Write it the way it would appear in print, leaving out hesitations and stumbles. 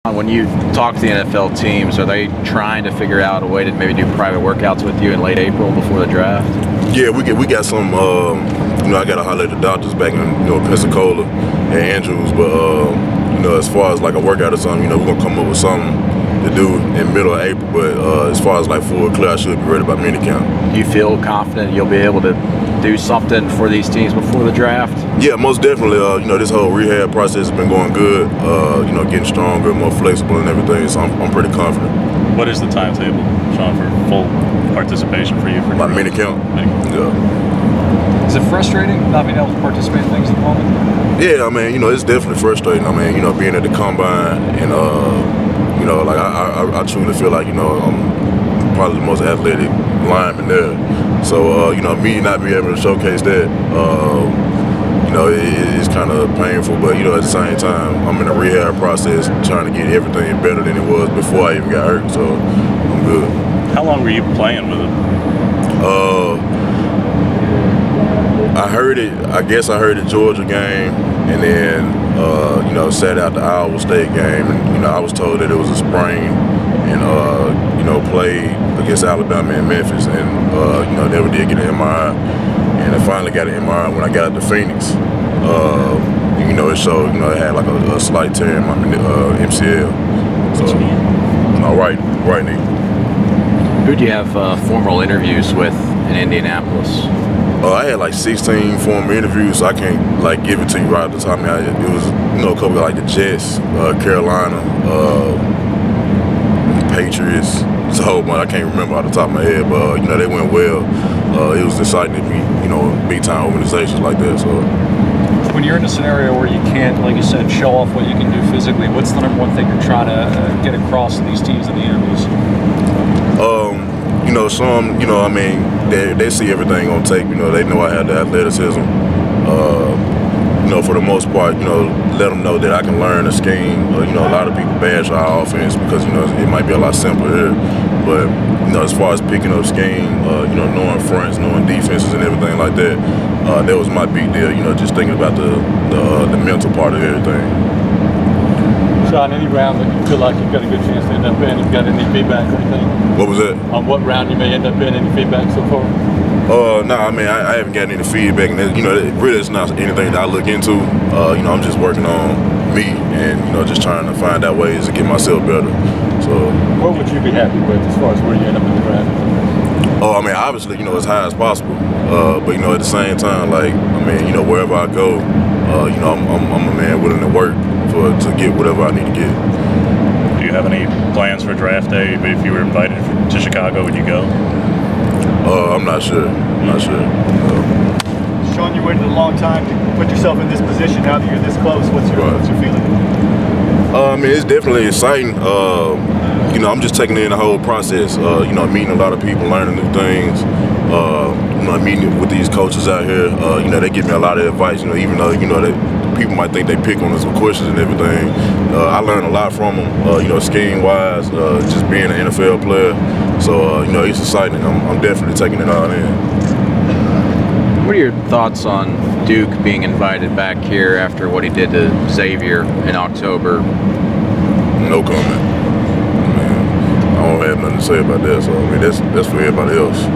When you talk to the NFL teams, are they trying to figure out a way to maybe do private workouts with you in late April before the draft? Yeah, we got some. I got to holler at the doctors back in Pensacola and Andrews, but as far as like a workout or something, we're gonna come up with something to do in middle of April. But as far as like full clear, I should be ready by minicamp. Do you feel confident you'll be able to do something for these teams before the draft? Yeah, most definitely. This whole rehab process has been going good. Getting stronger, more flexible, and everything. So I'm pretty confident. What is the timetable, Shon, for full participation for you? For my minicamp. Yeah. Is it frustrating not being able to participate in things at the moment? Yeah, it's definitely frustrating. Being at the combine and I truly feel like I'm probably the most athletic lineman there. So me not being able to showcase that, it's kind of painful. But at the same time, I'm in a rehab process trying to get everything better than it was before I even got hurt. So I'm good. How long were you playing with it? I guess I heard the Georgia game, and then sat out the Iowa State game, and I was told that it was a sprain, and played against Alabama and Memphis, and never did get an MRI, and I finally got an MRI when I got up to Phoenix. It showed it had like a slight tear in my MCL. So right knee. Who do you have formal interviews with in Indianapolis? I had like 16 formal interviews, so I can't give it to you right at the top. It was a couple of like the Jets, Carolina, Patriots. It's a whole bunch. I can't remember off the top of my head, but they went well. It was exciting to meet big time organizations like that. So when you're in a scenario where you can't, like you said, show off what you can do physically, what's the number one thing you're trying to get across to these teams in the interviews? Some, they see everything on tape. They know I have the athleticism. For the most part, let them know that I can learn a scheme. A lot of people bash our offense because, it might be a lot simpler here. But, as far as picking up scheme, knowing fronts, knowing defenses and everything like that, that was my big deal, just thinking about the mental part of everything. Shon, any round that you feel like you've got a good chance to end up in, you've got any feedback or anything? What was that? On what round you may end up in, any feedback so far? No, I haven't gotten any feedback, and really it's not anything that I look into. I'm just working on me and just trying to find out ways to get myself better. So, what would you be happy with as far as where you end up in the draft? Obviously, as high as possible. But at the same time, wherever I go, I'm a man willing to work to get whatever I need to get. Do you have any plans for draft day? If you were invited to Chicago, would you go? I'm not sure. Shon, you waited a long time to put yourself in this position. Now that you're this close, what's your feeling? It's definitely exciting. I'm just taking in the whole process. Meeting a lot of people, learning new things. Meeting with these coaches out here. They give me a lot of advice. Even though that people might think they pick on us with questions and everything, I learn a lot from them. Scheme wise, just being an NFL player. So it's exciting. I'm definitely taking it all in. What are your thoughts on Duke being invited back here after what he did to Xavier in October? No comment. I don't have nothing to say about that. So that's for everybody else.